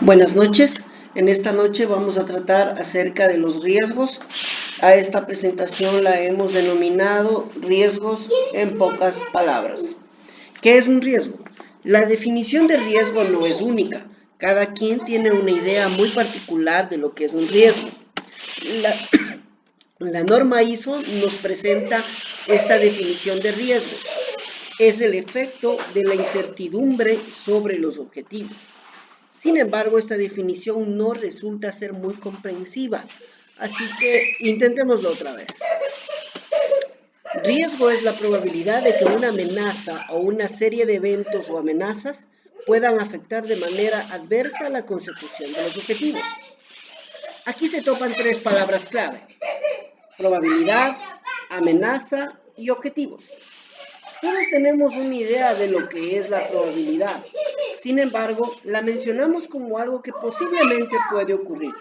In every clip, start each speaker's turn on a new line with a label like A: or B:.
A: Buenas noches. En esta noche vamos a tratar acerca de los riesgos. A esta presentación la hemos denominado riesgos en pocas palabras. ¿Qué es un riesgo? La definición de riesgo no es única. Cada quien tiene una idea muy particular de lo que es un riesgo. La norma ISO nos presenta esta definición de riesgo. Es el efecto de la incertidumbre sobre los objetivos. Sin embargo, esta definición no resulta ser muy comprensiva, así que intentémoslo otra vez. Riesgo es la probabilidad de que una amenaza o una serie de eventos o amenazas puedan afectar de manera adversa la consecución de los objetivos. Aquí se topan tres palabras clave: probabilidad, amenaza y objetivos. Todos tenemos una idea de lo que es la probabilidad. Sin embargo, la mencionamos como algo que posiblemente puede ocurrir.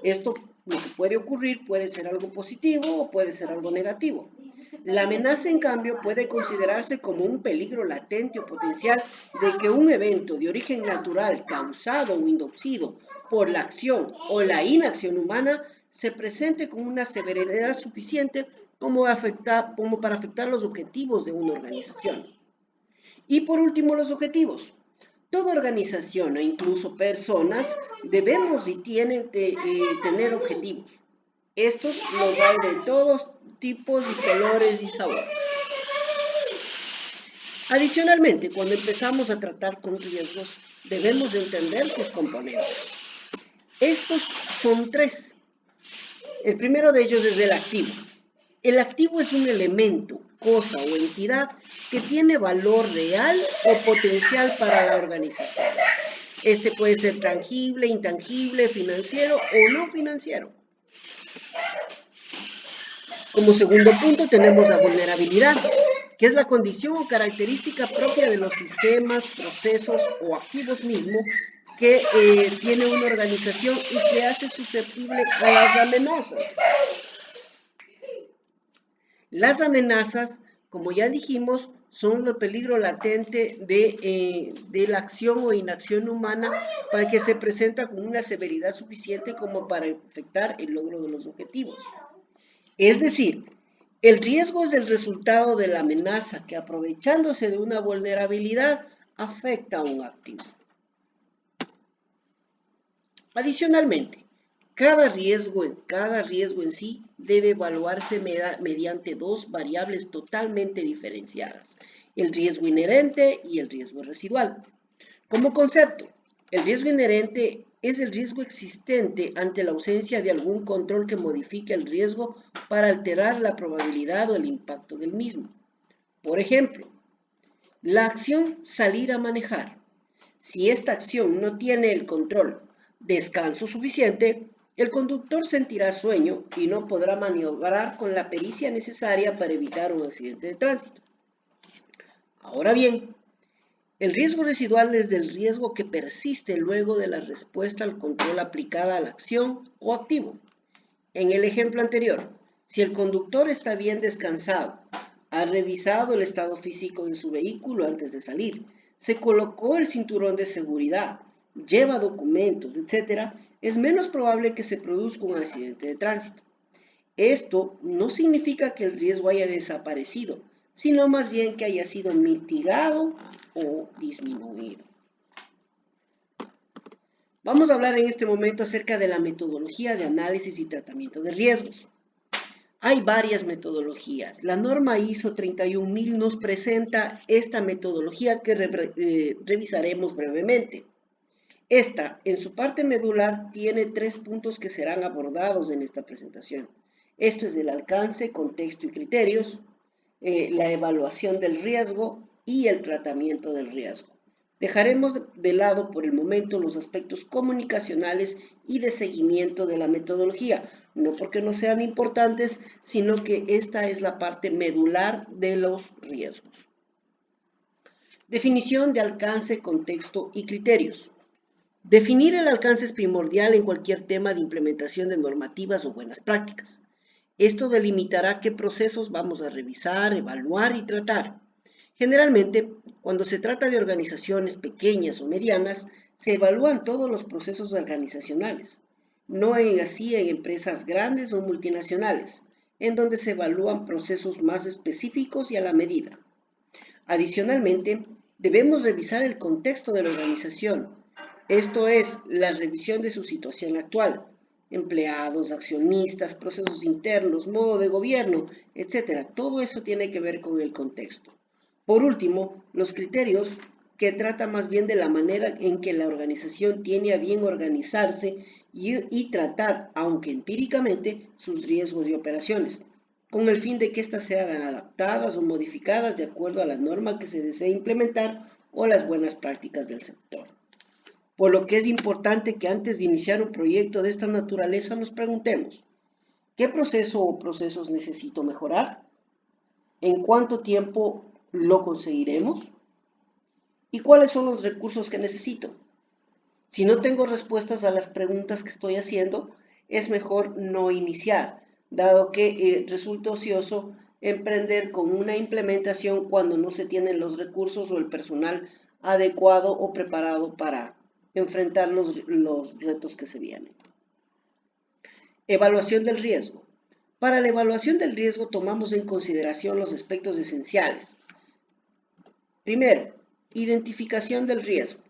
A: Esto, lo que puede ocurrir, puede ser algo positivo o puede ser algo negativo. La amenaza, en cambio, puede considerarse como un peligro latente o potencial de que un evento de origen natural causado o inducido por la acción o la inacción humana se presente con una severidad suficiente como para afectar los objetivos de una organización. Y por último, los objetivos. Toda organización e incluso personas debemos y tienen de tener objetivos. Estos los hay de todos tipos y colores y sabores. Adicionalmente, cuando empezamos a tratar con riesgos, debemos de entender sus componentes. Estos son tres. El primero de ellos es el activo. El activo es un elemento, cosa o entidad que tiene valor real o potencial para la organización. Este puede ser tangible, intangible, financiero o no financiero. Como segundo punto tenemos la vulnerabilidad, que es la condición o característica propia de los sistemas, procesos o activos mismos que tiene una organización y que hace susceptible a las amenazas. Las amenazas, como ya dijimos, son el peligro latente de la acción o inacción humana para que se presenta con una severidad suficiente como para afectar el logro de los objetivos. Es decir, el riesgo es el resultado de la amenaza que, aprovechándose de una vulnerabilidad, afecta a un activo. Adicionalmente, cada riesgo en sí debe evaluarse mediante dos variables totalmente diferenciadas: el riesgo inherente y el riesgo residual. Como concepto, el riesgo inherente es el riesgo existente ante la ausencia de algún control que modifique el riesgo para alterar la probabilidad o el impacto del mismo. Por ejemplo, la acción salir a manejar. Si esta acción no tiene el control descanso suficiente, el conductor sentirá sueño y no podrá maniobrar con la pericia necesaria para evitar un accidente de tránsito. Ahora bien, el riesgo residual es el riesgo que persiste luego de la respuesta al control aplicada a la acción o activo. En el ejemplo anterior, si el conductor está bien descansado, ha revisado el estado físico de su vehículo antes de salir, se colocó el cinturón de seguridad, lleva documentos, etc., es menos probable que se produzca un accidente de tránsito. Esto no significa que el riesgo haya desaparecido, sino más bien que haya sido mitigado o disminuido. Vamos a hablar en este momento acerca de la metodología de análisis y tratamiento de riesgos. Hay varias metodologías. La norma ISO 31000 nos presenta esta metodología que revisaremos brevemente. Esta, en su parte medular, tiene tres puntos que serán abordados en esta presentación. Esto es el alcance, contexto y criterios, la evaluación del riesgo y el tratamiento del riesgo. Dejaremos de lado por el momento los aspectos comunicacionales y de seguimiento de la metodología, no porque no sean importantes, sino que esta es la parte medular de los riesgos. Definición de alcance, contexto y criterios. Definir el alcance es primordial en cualquier tema de implementación de normativas o buenas prácticas. Esto delimitará qué procesos vamos a revisar, evaluar y tratar. Generalmente, Cuando se trata de organizaciones pequeñas o medianas, se evalúan todos los procesos organizacionales, no así en empresas grandes o multinacionales, en donde se evalúan procesos más específicos y a la medida. Adicionalmente, debemos revisar el contexto de la organización, esto es, la revisión de su situación actual, empleados, accionistas, procesos internos, modo de gobierno, etc. Todo eso tiene que ver con el contexto. Por último, los criterios, que trata más bien de la manera en que la organización tiene a bien organizarse y tratar, aunque empíricamente, sus riesgos y operaciones, con el fin de que éstas sean adaptadas o modificadas de acuerdo a la norma que se desee implementar o las buenas prácticas del sector. Por lo que es importante que antes de iniciar un proyecto de esta naturaleza nos preguntemos, ¿qué proceso o procesos necesito mejorar? ¿En cuánto tiempo lo conseguiremos? ¿Y cuáles son los recursos que necesito? Si no tengo respuestas a las preguntas que estoy haciendo, es mejor no iniciar, dado que resulta ocioso emprender con una implementación cuando no se tienen los recursos o el personal adecuado o preparado para enfrentar los retos que se vienen. Evaluación del riesgo. Para la evaluación del riesgo tomamos en consideración los aspectos esenciales. Primero, identificación del riesgo.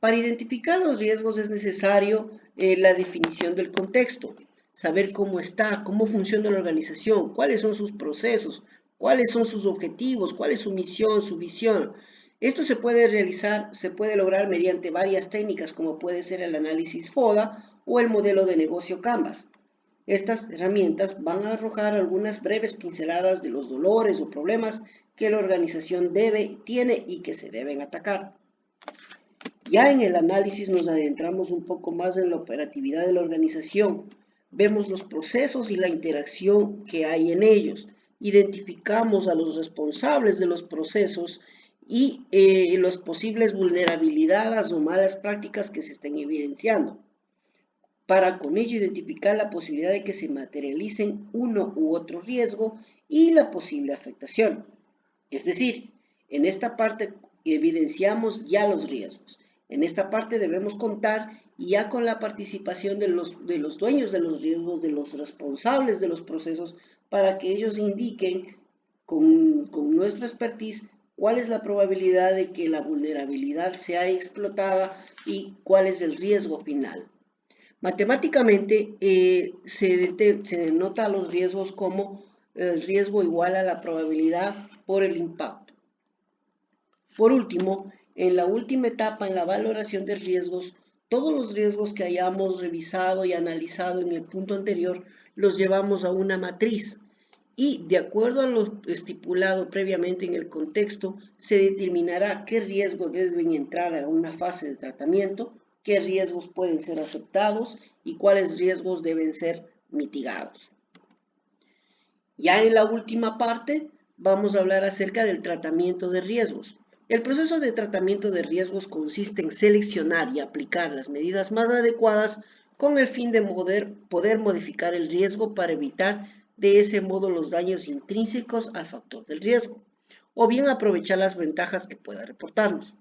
A: Para identificar los riesgos es necesario la definición del contexto, saber cómo está, cómo funciona la organización, cuáles son sus procesos, cuáles son sus objetivos, cuál es su misión, su visión. Esto se puede lograr mediante varias técnicas, como puede ser el análisis FODA o el modelo de negocio Canvas. Estas herramientas van a arrojar algunas breves pinceladas de los dolores o problemas que la organización tiene y que se deben atacar. Ya en el análisis nos adentramos un poco más en la operatividad de la organización. Vemos los procesos y la interacción que hay en ellos. Identificamos a los responsables de los procesos y las posibles vulnerabilidades o malas prácticas que se estén evidenciando, para con ello identificar la posibilidad de que se materialicen uno u otro riesgo y la posible afectación. Es decir, en esta parte evidenciamos ya los riesgos. En esta parte debemos contar ya con la participación de los dueños de los riesgos, de los responsables de los procesos, para que ellos indiquen con nuestra expertise cuál es la probabilidad de que la vulnerabilidad sea explotada y cuál es el riesgo final. Matemáticamente se nota los riesgos como el riesgo igual a la probabilidad por el impacto. Por último, en la última etapa, en la valoración de riesgos, todos los riesgos que hayamos revisado y analizado en el punto anterior los llevamos a una matriz y, de acuerdo a lo estipulado previamente en el contexto, se determinará qué riesgos deben entrar a una fase de tratamiento, qué riesgos pueden ser aceptados y cuáles riesgos deben ser mitigados. Ya en la última parte vamos a hablar acerca del tratamiento de riesgos. El proceso de tratamiento de riesgos consiste en seleccionar y aplicar las medidas más adecuadas con el fin de poder modificar el riesgo para evitar de ese modo los daños intrínsecos al factor del riesgo, o bien aprovechar las ventajas que pueda reportarnos.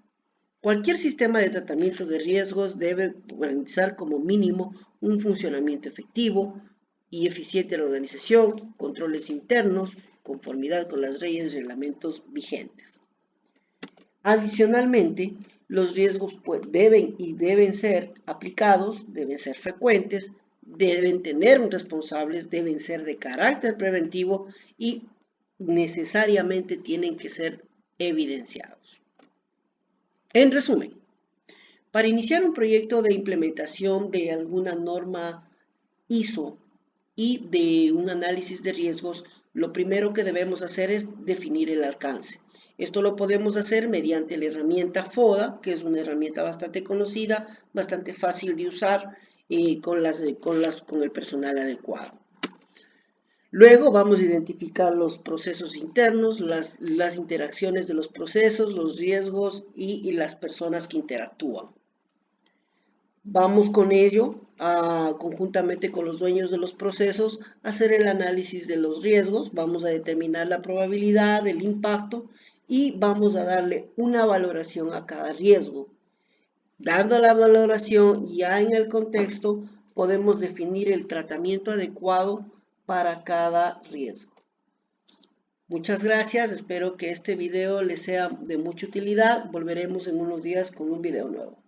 A: Cualquier sistema de tratamiento de riesgos debe garantizar como mínimo un funcionamiento efectivo y eficiente de la organización, controles internos, conformidad con las leyes y reglamentos vigentes. Adicionalmente, los riesgos deben ser aplicados, deben ser frecuentes, deben tener responsables, deben ser de carácter preventivo y necesariamente tienen que ser evidenciados. En resumen, para iniciar un proyecto de implementación de alguna norma ISO y de un análisis de riesgos, lo primero que debemos hacer es definir el alcance. Esto lo podemos hacer mediante la herramienta FODA, que es una herramienta bastante conocida, bastante fácil de usar con el personal adecuado. Luego vamos a identificar los procesos internos, las interacciones de los procesos, los riesgos y las personas que interactúan. Vamos con ello, conjuntamente con los dueños de los procesos, a hacer el análisis de los riesgos. Vamos a determinar la probabilidad, el impacto y vamos a darle una valoración a cada riesgo. Dando la valoración ya en el contexto, podemos definir el tratamiento adecuado para cada riesgo. Muchas gracias, espero que este video les sea de mucha utilidad. Volveremos en unos días con un video nuevo.